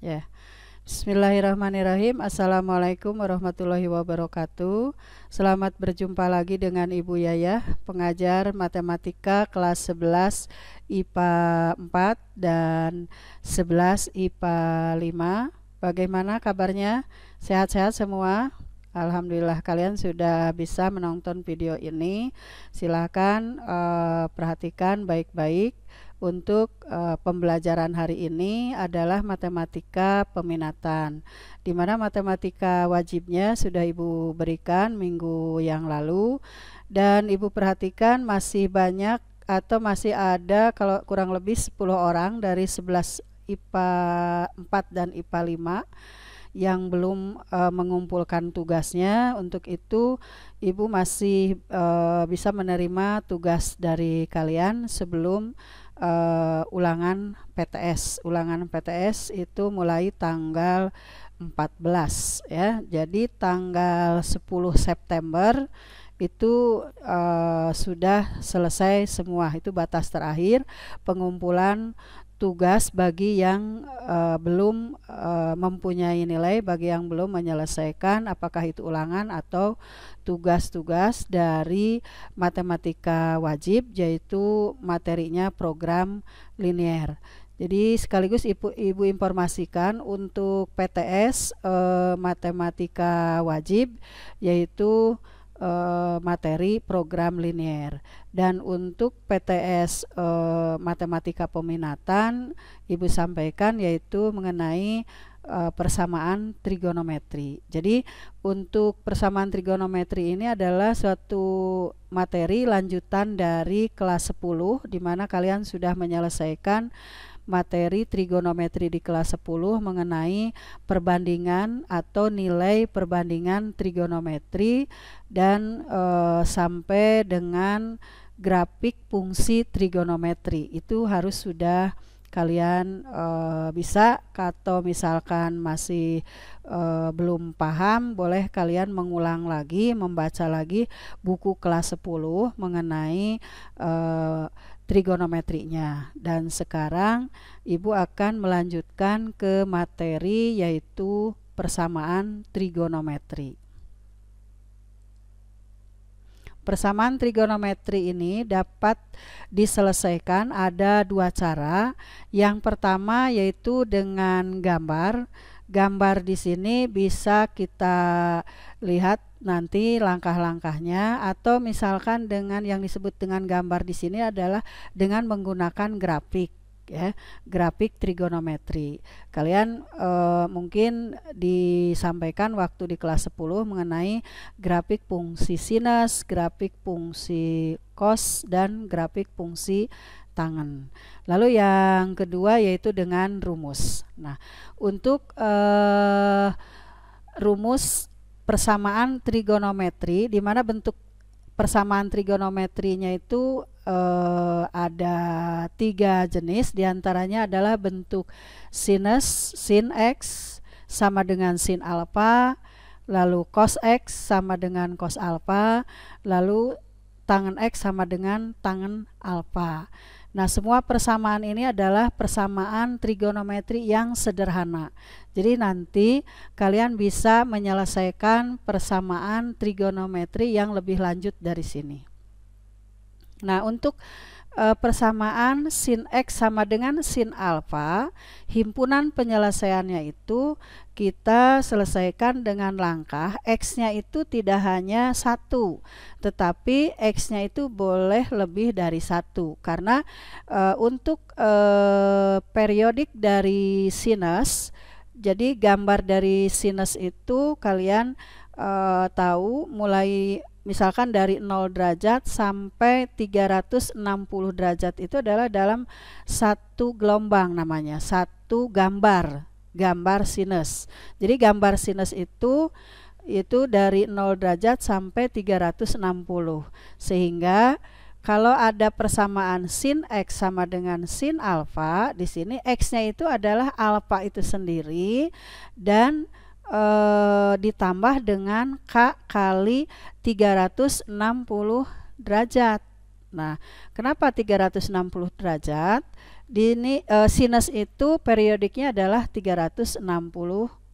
Ya. Bismillahirrahmanirrahim. Assalamualaikum warahmatullahi wabarakatuh. Selamat berjumpa lagi dengan Ibu Yayah, pengajar matematika kelas 11 IPA 4 dan 11 IPA 5. Bagaimana kabarnya? Sehat-sehat semua? Alhamdulillah kalian sudah bisa menonton video ini. Silakan perhatikan baik-baik. Untuk pembelajaran hari ini adalah matematika peminatan, di mana matematika wajibnya sudah Ibu berikan minggu yang lalu, dan Ibu perhatikan masih banyak atau masih ada kalau kurang lebih 10 orang dari 11 IPA 4 dan IPA 5 yang belum mengumpulkan tugasnya. Untuk itu Ibu masih bisa menerima tugas dari kalian sebelum ulangan PTS. Ulangan PTS itu mulai tanggal 14 ya. Jadi tanggal 10 September itu sudah selesai semua. Itu batas terakhir pengumpulan tugas bagi yang belum mempunyai nilai, bagi yang belum menyelesaikan apakah itu ulangan atau tugas-tugas dari matematika wajib, yaitu materinya program linier. Jadi sekaligus Ibu informasikan untuk PTS matematika wajib, yaitu materi program linier. Dan untuk PTS matematika peminatan Ibu sampaikan yaitu mengenai persamaan trigonometri. Jadi untuk persamaan trigonometri ini adalah suatu materi lanjutan dari kelas 10, di mana kalian sudah menyelesaikan materi trigonometri di kelas 10 mengenai perbandingan atau nilai perbandingan trigonometri dan sampai dengan grafik fungsi trigonometri. Itu harus sudah kalian bisa, atau misalkan masih belum paham, boleh kalian mengulang lagi, membaca lagi buku kelas 10 mengenai trigonometrinya. Dan sekarang Ibu akan melanjutkan ke materi yaitu persamaan trigonometri. Persamaan trigonometri ini dapat diselesaikan ada dua cara. Yang pertama yaitu dengan gambar. Gambar di sini bisa kita lihat nanti langkah-langkahnya, atau misalkan dengan yang disebut dengan gambar di sini adalah dengan menggunakan grafik. Ya, grafik trigonometri. Kalian mungkin disampaikan waktu di kelas 10 mengenai grafik fungsi sinus, grafik fungsi cos, dan grafik fungsi tangen. Lalu yang kedua yaitu dengan rumus. Nah, untuk rumus persamaan trigonometri, di mana bentuk persamaan trigonometrinya itu ada 3 jenis, diantaranya adalah bentuk sinus, sin X sama dengan sin alfa, lalu cos X sama dengan cos alfa, lalu tangen X sama dengan tangen alfa. Nah, semua persamaan ini adalah persamaan trigonometri yang sederhana. Jadi nanti kalian bisa menyelesaikan persamaan trigonometri yang lebih lanjut dari sini. Nah, untuk persamaan sin X sama dengan sin alfa, himpunan penyelesaiannya itu kita selesaikan dengan langkah X-nya itu tidak hanya 1, tetapi X-nya itu boleh lebih dari 1, karena untuk periodik dari sinus, jadi gambar dari sinus itu kalian tahu mulai misalkan dari 0 derajat sampai 360 derajat itu adalah dalam satu gelombang, namanya satu gambar sinus. Jadi gambar sinus itu dari 0 derajat sampai 360. Sehingga kalau ada persamaan sin X sama dengan sin alfa, di sini X-nya itu adalah alfa itu sendiri dan ditambah dengan K kali 360 derajat. Nah, kenapa 360 derajat? Sinus itu periodiknya adalah 360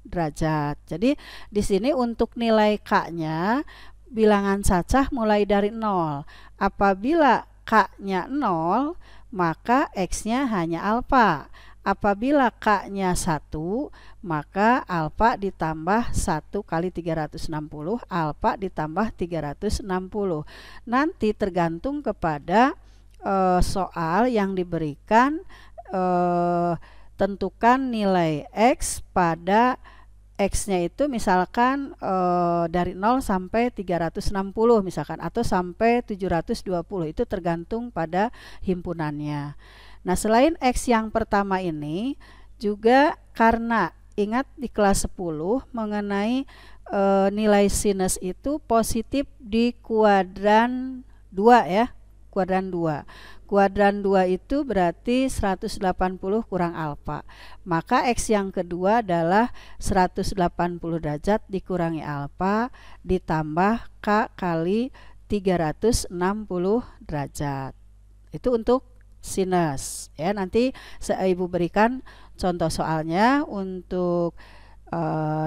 derajat. Jadi di sini untuk nilai K-nya bilangan cacah mulai dari 0. Apabila K-nya 0, maka X-nya hanya alfa. Apabila K-nya 1, maka alfa ditambah 1 kali 360, alfa ditambah 360. Nanti tergantung kepada soal yang diberikan, tentukan nilai X pada X-nya itu misalkan dari 0 sampai 360 misalkan, atau sampai 720, itu tergantung pada himpunannya. Nah, selain X yang pertama ini juga karena ingat di kelas 10 mengenai nilai sinus itu positif di kuadran 2 ya, kuadran 2. Kuadran 2 itu berarti 180 kurang alfa. Maka X yang kedua adalah 180 derajat dikurangi alfa ditambah K kali 360 derajat. Itu untuk sinus ya. Nanti Ibu berikan contoh soalnya untuk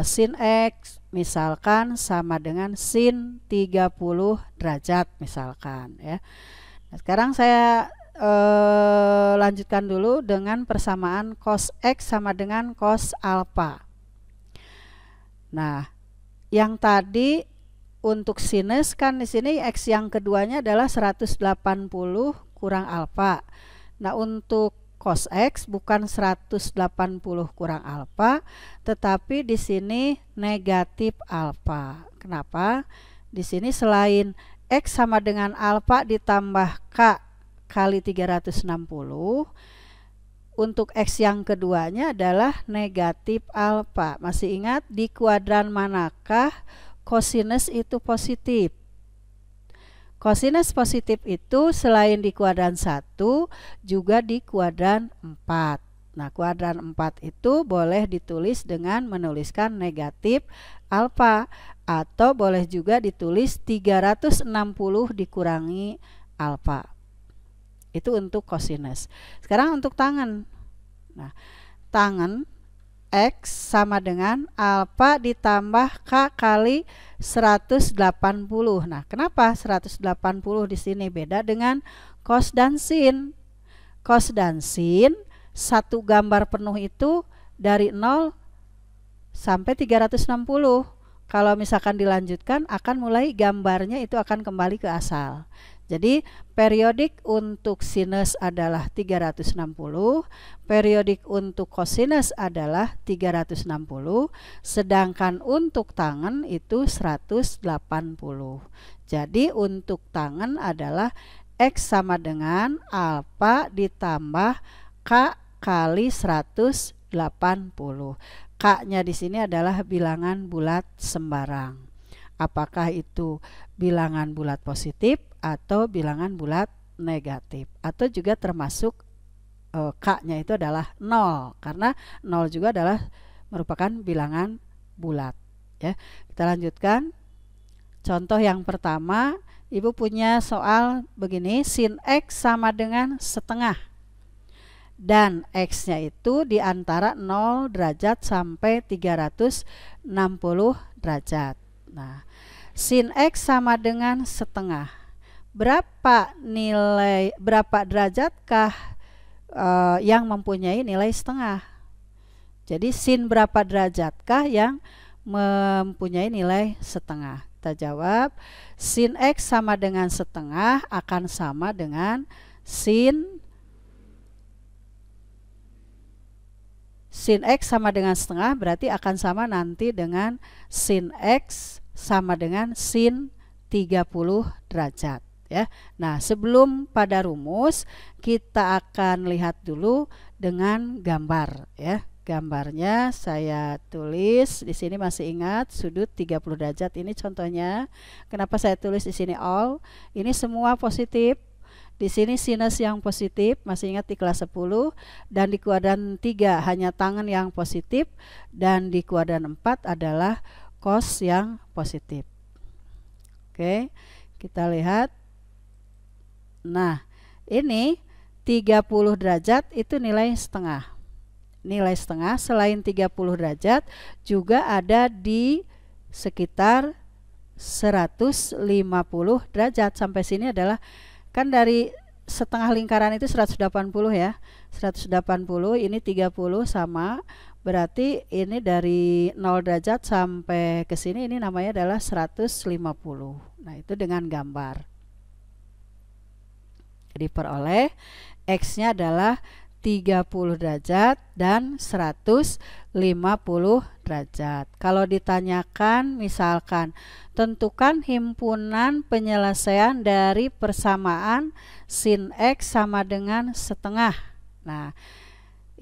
sin X misalkan sama dengan sin 30 derajat misalkan ya. Nah, sekarang saya lanjutkan dulu dengan persamaan cos X sama dengan cos alfa. Nah, yang tadi untuk sinus kan di sini X yang keduanya adalah 180 kurang alfa. Nah, untuk cos X bukan 180 kurang alfa, tetapi di sini negatif alfa. Kenapa? Di sini selain X sama dengan alfa ditambah K kali 360, untuk X yang keduanya adalah negatif alfa. Masih ingat di kuadran manakah kosinus itu positif? Kosinus positif itu selain di kuadran 1 juga di kuadran 4. Nah, kuadran 4 itu boleh ditulis dengan menuliskan negatif alfa, atau boleh juga ditulis 360 dikurangi alfa. Itu untuk kosinus. Sekarang untuk tangen. Nah, tangen X sama dengan alfa ditambah K kali 180. Nah, kenapa 180 di sini beda dengan cos dan sin? Cos dan sin satu gambar penuh itu dari 0 sampai 360. Kalau misalkan dilanjutkan akan mulai gambarnya itu akan kembali ke asal. Jadi periodik untuk sinus adalah 360, periodik untuk kosinus adalah 360, sedangkan untuk tangen itu 180. Jadi untuk tangen adalah X sama dengan alfa ditambah K kali 180. K-nya di sini adalah bilangan bulat sembarang. Apakah itu bilangan bulat positif atau bilangan bulat negatif, atau juga termasuk K-nya itu adalah 0, karena 0 juga adalah merupakan bilangan bulat ya. Kita lanjutkan. Contoh yang pertama, Ibu punya soal begini, sin X sama dengan setengah dan X-nya itu di antara 0 derajat sampai 360 derajat. Nah, sin X sama dengan setengah. Berapa derajatkah yang mempunyai nilai setengah? Jadi sin berapa derajatkah yang mempunyai nilai setengah? Kita jawab, sin X sama dengan setengah akan sama dengan sin X sama dengan setengah, berarti akan sama nanti dengan sin X sama dengan sin 30 derajat ya. Nah, sebelum pada rumus kita akan lihat dulu dengan gambar ya. Gambarnya saya tulis di sini, masih ingat sudut 30 derajat ini contohnya. Kenapa saya tulis di sini all? Ini semua positif. Di sini sinus yang positif, masih ingat di kelas 10, dan di kuadran 3 hanya tangen yang positif, dan di kuadran 4 adalah cos yang positif. Oke, kita lihat. Nah, ini 30 derajat itu nilai setengah. Nilai setengah selain 30 derajat juga ada di sekitar 150 derajat. Sampai sini adalah kan dari setengah lingkaran itu 180 ya. 180 ini 30 sama, berarti ini dari 0 derajat sampai ke sini ini namanya adalah 150. Nah, itu dengan gambar. Diperoleh X-nya adalah 30 derajat dan 150 derajat. Kalau ditanyakan misalkan tentukan himpunan penyelesaian dari persamaan sin X sama dengan setengah. Nah,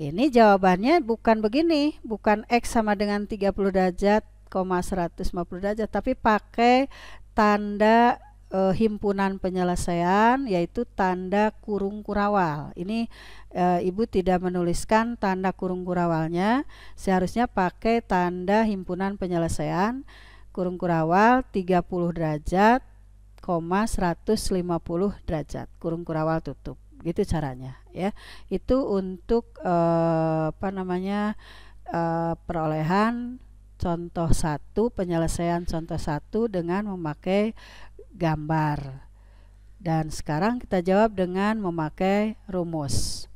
ini jawabannya bukan begini, bukan X sama dengan 30 derajat, 150 derajat, tapi pakai tanda himpunan penyelesaian, yaitu tanda kurung kurawal. Ini Ibu tidak menuliskan tanda kurung kurawalnya, seharusnya pakai tanda himpunan penyelesaian, kurung kurawal 30 derajat, 150 derajat, kurung kurawal tutup. Gitu caranya ya. Itu untuk perolehan contoh 1, penyelesaian contoh 1 dengan memakai gambar. Dan sekarang kita jawab dengan memakai rumus.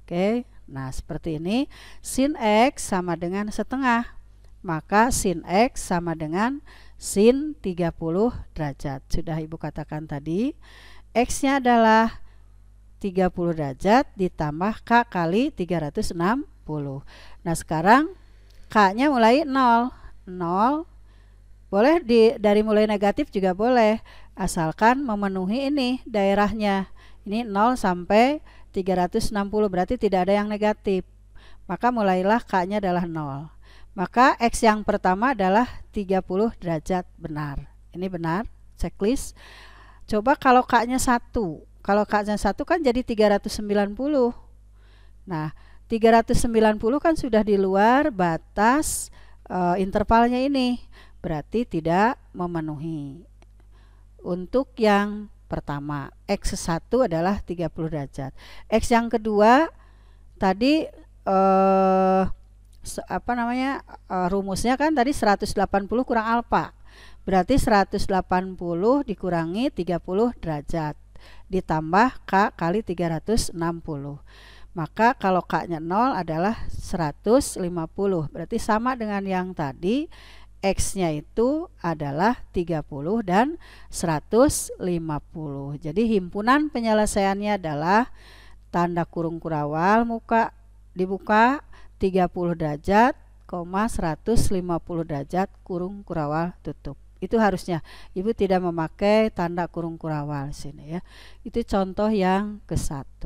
Oke, nah seperti ini. Sin X sama dengan setengah, maka sin X sama dengan sin 30 derajat. Sudah Ibu katakan tadi, X-nya adalah 30 derajat ditambah K kali 360. Nah sekarang K-nya mulai 0. 0 boleh dari mulai negatif juga boleh, asalkan memenuhi ini daerahnya. Ini 0 sampai 360, berarti tidak ada yang negatif. Maka mulailah K-nya adalah 0. Maka X yang pertama adalah 30 derajat, benar. Ini benar, checklist. Coba kalau K-nya 1. Kalau K-nya 1 kan jadi 390. Nah, 390 kan sudah di luar batas intervalnya ini. Berarti tidak memenuhi. Untuk yang pertama, X1 adalah 30 derajat. X yang kedua tadi rumusnya kan tadi 180 kurang alfa. Berarti 180 dikurangi 30 derajat ditambah K kali 360. Maka kalau K-nya 0 adalah 150. Berarti sama dengan yang tadi, X-nya itu adalah 30 dan 150. Jadi himpunan penyelesaiannya adalah tanda kurung kurawal dibuka 30 derajat, 150 derajat kurung kurawal tutup. Itu harusnya Ibu tidak memakai tanda kurung kurawal sini ya. Itu contoh yang ke-1.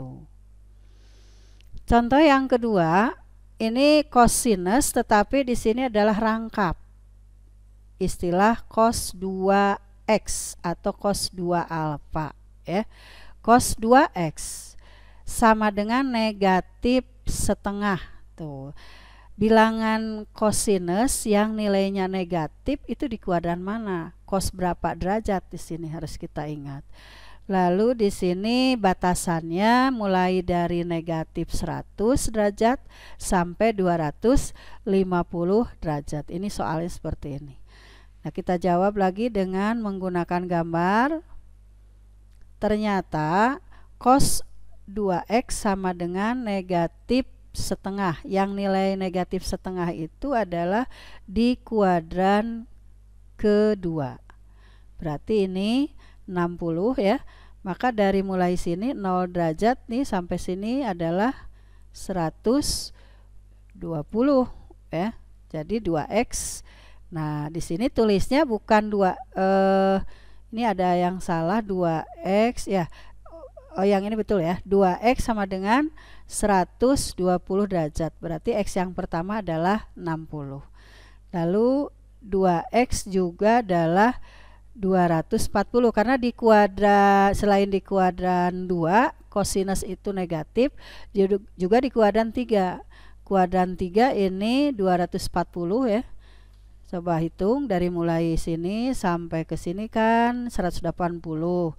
Contoh yang kedua, ini cosinus tetapi di sini adalah rangkap. Istilah cos 2x atau cos 2 alfa ya. Cos 2x sama dengan negatif setengah. Tuh. Bilangan cosinus yang nilainya negatif itu di kuadran mana? Cos berapa derajat di sini harus kita ingat. Lalu di sini batasannya mulai dari negatif 100 derajat sampai 250 derajat. Ini soalnya seperti ini. Nah, kita jawab lagi dengan menggunakan gambar. Ternyata cos 2x sama dengan negatif setengah. Yang nilai negatif setengah itu adalah di kuadran kedua. Berarti ini 60 ya. Maka dari mulai sini 0 derajat nih sampai sini adalah 120 ya. Jadi 2x. Nah, di sini tulisnya bukan 2 ini ada yang salah, 2x ya. Oh, yang ini betul ya. 2x sama dengan 120 derajat. Berarti x yang pertama adalah 60. Lalu 2x juga adalah 240 karena di kuadran, selain di kuadran 2 cosinus itu negatif, juga di kuadran 3. Kuadran 3 ini 240 ya. Coba hitung dari mulai sini sampai ke sini kan 180. 180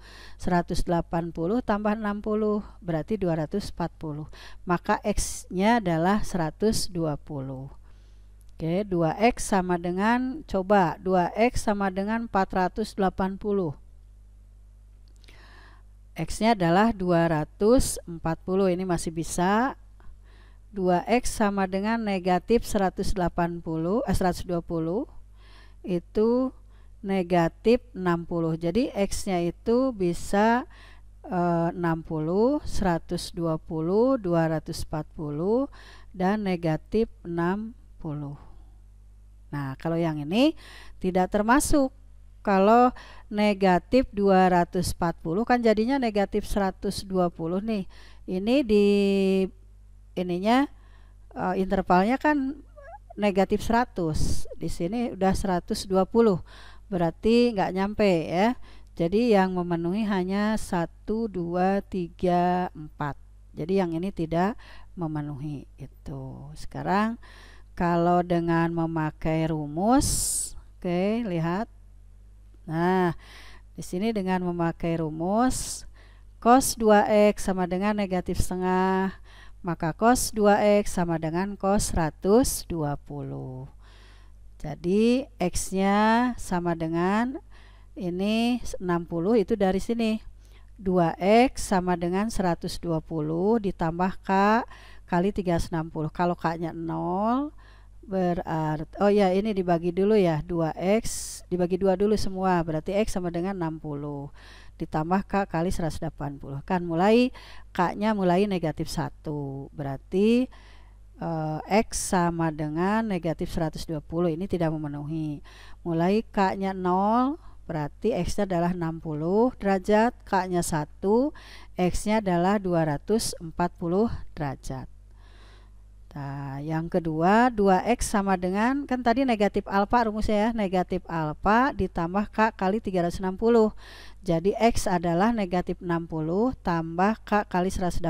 tambah 60 berarti 240. Maka X-nya adalah 120. Oke, 2X sama dengan, coba 2X sama dengan 480. X-nya adalah 240, ini masih bisa. 2X sama dengan negatif 120, itu negatif 60. Jadi X-nya itu bisa 60, 120, 240, dan negatif 60. Nah, kalau yang ini tidak termasuk. Kalau negatif 240 kan jadinya negatif 120 nih. Ini di ininya intervalnya kan negatif 100. Di sini udah 120. Berarti nggak nyampe ya. Jadi yang memenuhi hanya 1, 2, 3, 4. Jadi yang ini tidak memenuhi itu. Sekarang kalau dengan memakai rumus, oke, lihat. Nah, di sini dengan memakai rumus cos 2X sama dengan negatif setengah, maka cos 2X sama dengan cos 120. Jadi X-nya sama dengan ini 60, itu dari sini 2X sama dengan 120 ditambah K kali 360. Kalau K-nya 0 berarti, oh ya ini dibagi dulu ya, 2X dibagi 2 dulu semua, berarti X sama dengan 60 ditambah K kali 180. Kan mulai K-nya mulai negatif 1, berarti X sama dengan negatif 120, ini tidak memenuhi. Mulai K-nya 0, berarti X-nya adalah 60 derajat, K-nya 1, X-nya adalah 240 derajat. Nah, yang kedua 2X sama dengan, kan tadi negatif alfa rumusnya ya, negatif alfa ditambah K kali 360. Jadi X adalah negatif 60 tambah K kali 180.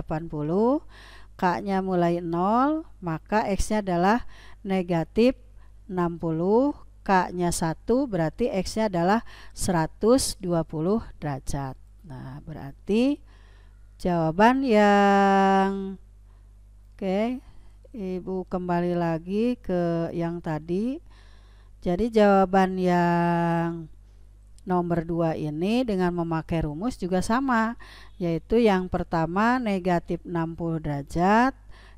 K-nya mulai 0, maka X-nya adalah negatif 60. K-nya 1, berarti X-nya adalah 120 derajat. Nah, berarti jawaban yang oke. Ibu kembali lagi ke yang tadi. Jadi jawaban yang nomor 2 ini dengan memakai rumus juga sama, yaitu yang pertama negatif 60 derajat,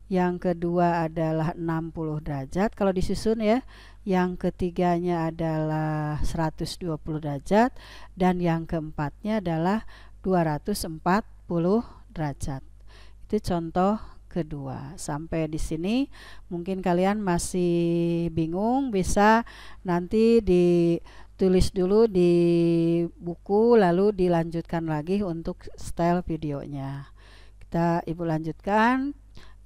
yang kedua adalah 60 derajat kalau disusun ya, yang ketiganya adalah 120 derajat, dan yang keempatnya adalah 240 derajat. Itu contoh kedua. Sampai di sini mungkin kalian masih bingung, bisa nanti ditulis dulu di buku lalu dilanjutkan lagi untuk style videonya. Ibu lanjutkan.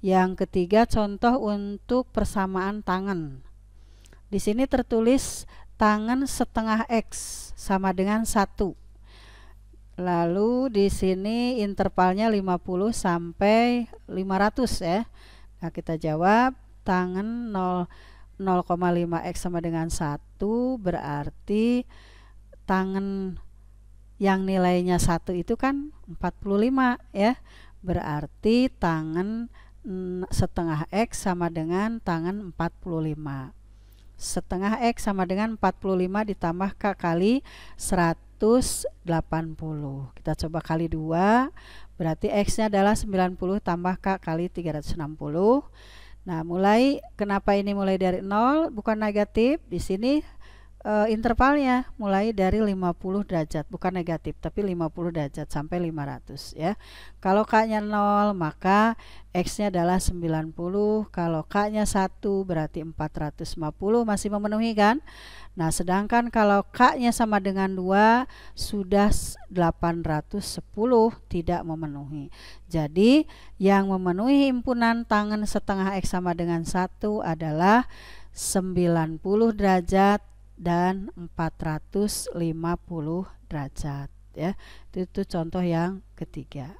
Yang ketiga, contoh untuk persamaan tangan. Di sini tertulis tangan setengah X sama dengan 1. Lalu di sini intervalnya 50 sampai 500 ya. Nah, kita jawab tangan 0,5X sama dengan 1, berarti tangan yang nilainya 1 itu kan 45 ya. Berarti tangan setengah X sama dengan tangan 45. Setengah X sama dengan 45 ditambah K kali 180. Kita coba kali 2, berarti X-nya adalah 90 tambah K kali 360. Nah, kenapa ini mulai dari 0 bukan negatif? Di sini intervalnya mulai dari 50 derajat, bukan negatif tapi 50 derajat sampai 500 ya. Kalau K-nya 0 maka X-nya adalah 90, kalau K-nya 1 berarti 450, masih memenuhi kan? Nah, sedangkan kalau K-nya sama dengan 2 sudah 810, tidak memenuhi. Jadi yang memenuhi himpunan tangan setengah X sama dengan 1 adalah 90 derajat dan 450 derajat ya. Itu contoh yang ketiga.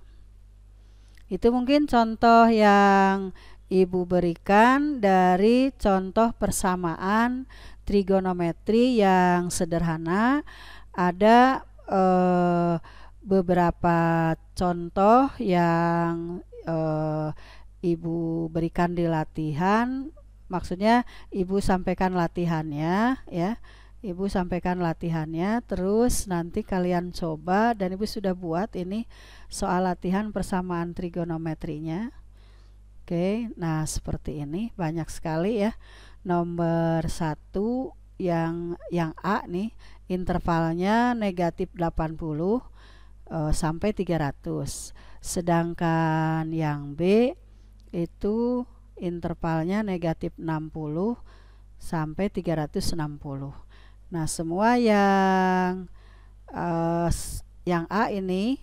Itu mungkin contoh yang Ibu berikan dari contoh persamaan trigonometri yang sederhana. Ada beberapa contoh yang Ibu berikan di latihan. Maksudnya Ibu sampaikan latihannya ya. Ibu sampaikan latihannya, terus nanti kalian coba, dan Ibu sudah buat ini soal latihan persamaan trigonometrinya. Oke, nah seperti ini banyak sekali ya. Nomor 1 yang A nih, intervalnya negatif 80 sampai 300. Sedangkan yang B itu intervalnya negatif 60 sampai 360. Nah, semua yang A ini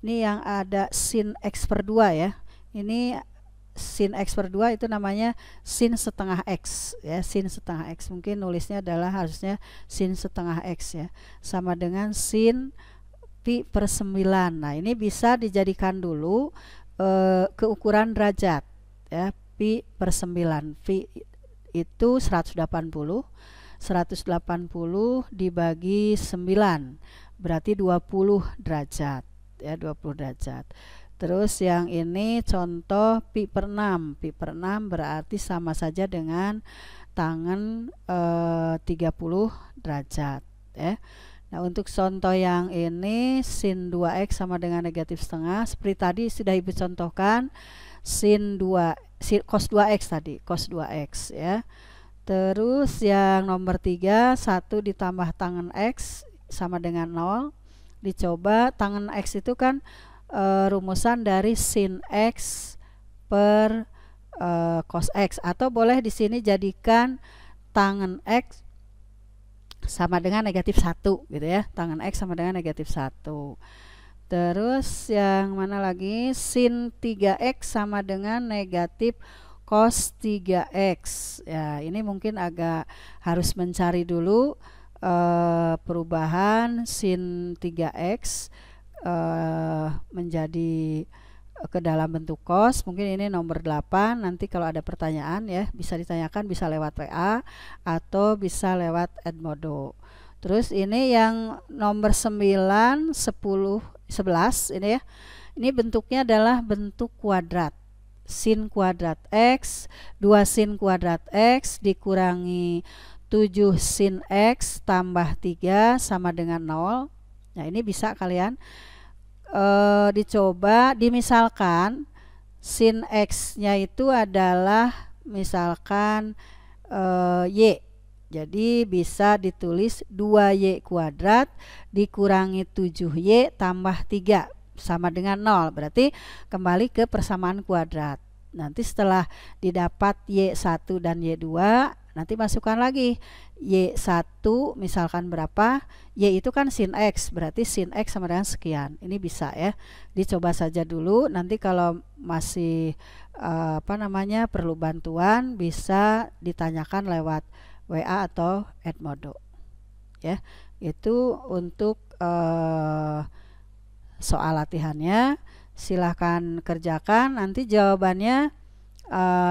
yang ada sin X per 2 ya. Ini sin X per 2 itu namanya sin setengah X ya, sin setengah X. Mungkin nulisnya adalah harusnya sin setengah X ya. Sama dengan sin pi per 9. Nah, ini bisa dijadikan dulu keukuran derajat ya, pi per 9. Pi itu 180 dibagi 9 berarti 20 derajat ya, 20 derajat. Terus yang ini contoh pi per 6. Pi per 6 berarti sama saja dengan tangen 30 derajat ya. Nah, untuk contoh yang ini sin 2x sama dengan negatif setengah. Seperti tadi sudah Ibu contohkan cos 2x tadi, cos 2x ya. Terus yang nomor 3, 1 ditambah tangen X sama dengan 0. Dicoba, tangen X itu kan rumusan dari sin X per cos X. Atau boleh di sini jadikan tangen X sama dengan negatif 1 gitu ya. Tangen X sama dengan negatif 1. Terus yang mana lagi? Sin 3X sama dengan negatif cos 3x ya. Ini mungkin agak harus mencari dulu perubahan sin 3x menjadi ke dalam bentuk cos. Mungkin ini nomor 8. Nanti kalau ada pertanyaan ya bisa ditanyakan, bisa lewat WA atau bisa lewat Edmodo. Terus ini yang nomor 9, 10, 11 ini ya. Ini bentuknya adalah bentuk kuadrat. Sin kuadrat X, 2 sin kuadrat X dikurangi 7 sin X tambah 3 sama dengan 0. Nah, ini bisa kalian dicoba, dimisalkan sin X nya itu adalah misalkan Y. Jadi bisa ditulis 2Y kuadrat dikurangi 7Y tambah 3 sama dengan 0. Berarti kembali ke persamaan kuadrat. Nanti setelah didapat Y1 dan Y2, nanti masukkan lagi Y1 misalkan berapa, Y itu kan sin X, berarti sin X sama dengan sekian. Ini bisa ya, dicoba saja dulu. Nanti kalau masih perlu bantuan bisa ditanyakan lewat WA atau Edmodo ya. Itu untuk soal latihannya. Silahkan kerjakan, nanti jawabannya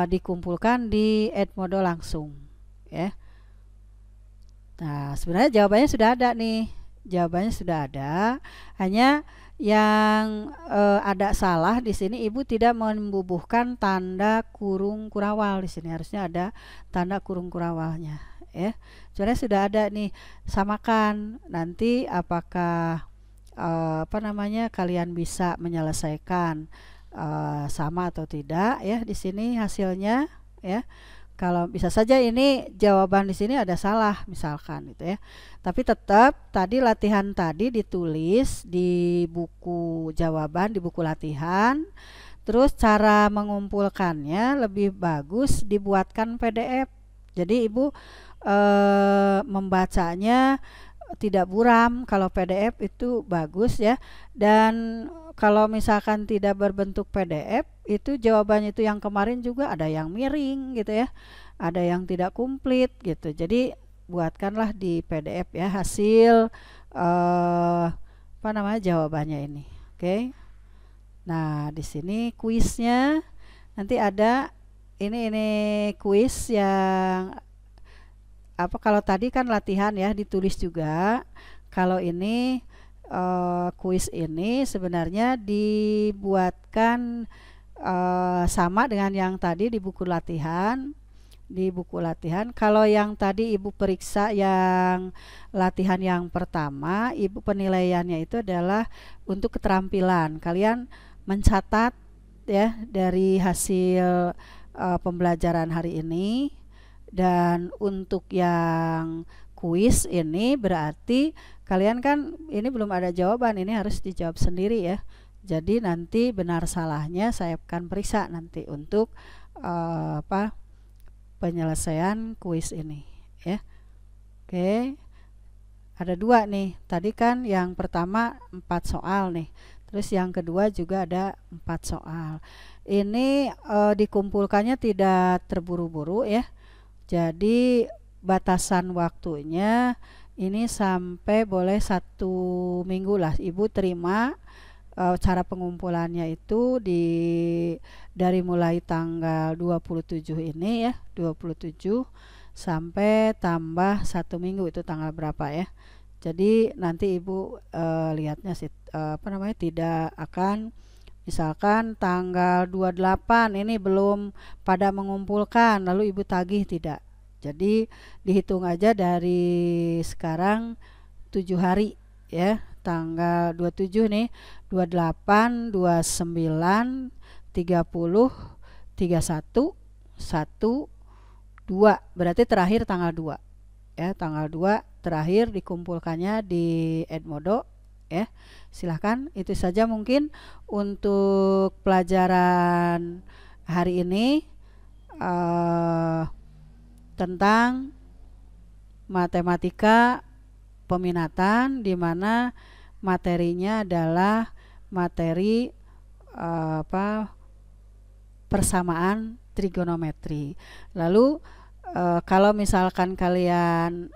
dikumpulkan di Edmodo langsung ya. Nah, sebenarnya jawabannya sudah ada nih, jawabannya sudah ada, hanya yang ada salah di sini, Ibu tidak membubuhkan tanda kurung kurawal di sini, harusnya ada tanda kurung kurawalnya ya. Sebenarnya sudah ada nih, samakan nanti apakah kalian bisa menyelesaikan sama atau tidak ya di sini hasilnya ya. Kalau bisa saja ini jawaban di sini ada salah misalkan gitu ya. Tapi tetap tadi latihan tadi ditulis di buku jawaban, di buku latihan. Terus cara mengumpulkannya lebih bagus dibuatkan PDF. Jadi Ibu membacanya tidak buram. Kalau PDF itu bagus ya. Dan kalau misalkan tidak berbentuk PDF, itu jawabannya itu yang kemarin juga ada yang miring gitu ya, ada yang tidak komplit gitu. Jadi buatkanlah di PDF ya hasil jawabannya ini. Oke. Nah, di sini kuisnya nanti ada ini kuis yang kalau tadi kan latihan ya ditulis juga, kalau ini kuis ini sebenarnya dibuatkan sama dengan yang tadi di buku latihan. Kalau yang tadi Ibu periksa yang latihan yang pertama, Ibu penilaiannya itu adalah untuk keterampilan. Kalian mencatat ya dari hasil pembelajaran hari ini. Dan untuk yang kuis ini berarti kalian kan ini belum ada jawaban, ini harus dijawab sendiri ya. Jadi nanti benar salahnya saya akan periksa nanti untuk penyelesaian kuis ini ya. Oke, ada 2 nih. Tadi kan yang pertama 4 soal nih, terus yang kedua juga ada 4 soal. Ini dikumpulkannya tidak terburu-buru ya. Jadi batasan waktunya ini sampai boleh 1 minggu lah. Ibu terima cara pengumpulannya itu dari mulai tanggal 27 ini ya, 27 sampai tambah 1 minggu itu tanggal berapa ya. Jadi nanti Ibu lihatnya sih tidak akan misalkan tanggal 28 ini belum pada mengumpulkan lalu Ibu tagih, tidak. Jadi dihitung aja dari sekarang 7 hari ya. Tanggal 27 nih, 28, 29, 30, 31, 1, 2. Berarti terakhir tanggal 2. Ya, tanggal 2 terakhir dikumpulkannya di Edmodo ya. Silahkan, itu saja mungkin untuk pelajaran hari ini tentang matematika peminatan, di mana materinya adalah materi persamaan trigonometri. Lalu kalau misalkan kalian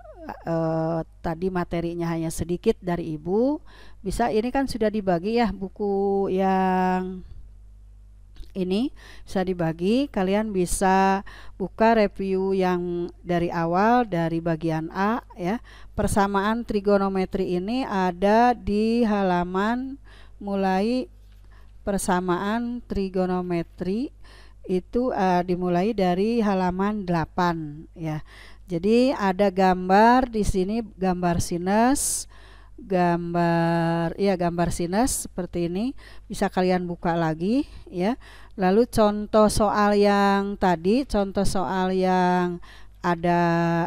tadi materinya hanya sedikit dari Ibu, bisa ini kan sudah dibagi ya buku yang ini bisa dibagi. Kalian bisa buka review yang dari awal dari bagian A ya. Persamaan trigonometri ini ada di halaman mulai persamaan trigonometri itu dimulai dari halaman 8 ya. Jadi ada gambar di sini, gambar sinus, gambar sinus seperti ini, bisa kalian buka lagi ya. Lalu contoh soal yang tadi, contoh soal yang ada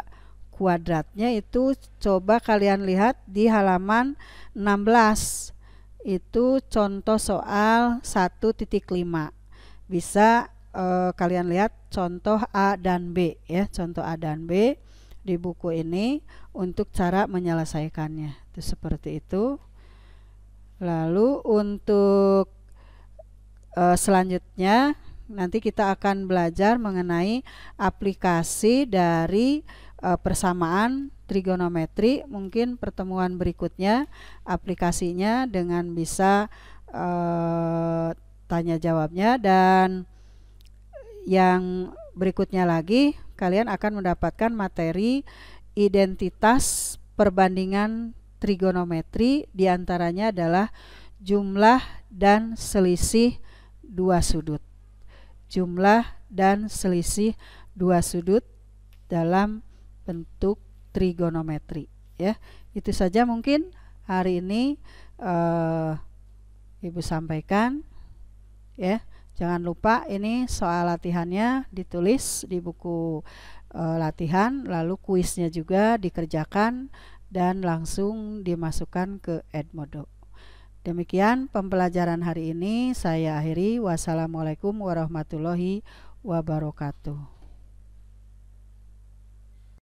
kuadratnya itu coba kalian lihat di halaman 16. Itu contoh soal 1.5. Bisa kalian lihat contoh A dan B ya, contoh A dan B di buku ini untuk cara menyelesaikannya. Itu seperti itu. Lalu untuk selanjutnya nanti kita akan belajar mengenai aplikasi dari persamaan trigonometri. Mungkin pertemuan berikutnya aplikasinya dengan bisa tanya jawabnya, dan yang berikutnya lagi kalian akan mendapatkan materi identitas perbandingan trigonometri, diantaranya adalah jumlah dan selisih 2 sudut. Jumlah dan selisih 2 sudut dalam bentuk trigonometri ya. Itu saja mungkin hari ini Ibu sampaikan ya. Jangan lupa ini soal latihannya ditulis di buku latihan, lalu kuisnya juga dikerjakan dan langsung dimasukkan ke Edmodo. Demikian pembelajaran hari ini, saya akhiri. Wassalamualaikum warahmatullahi wabarakatuh.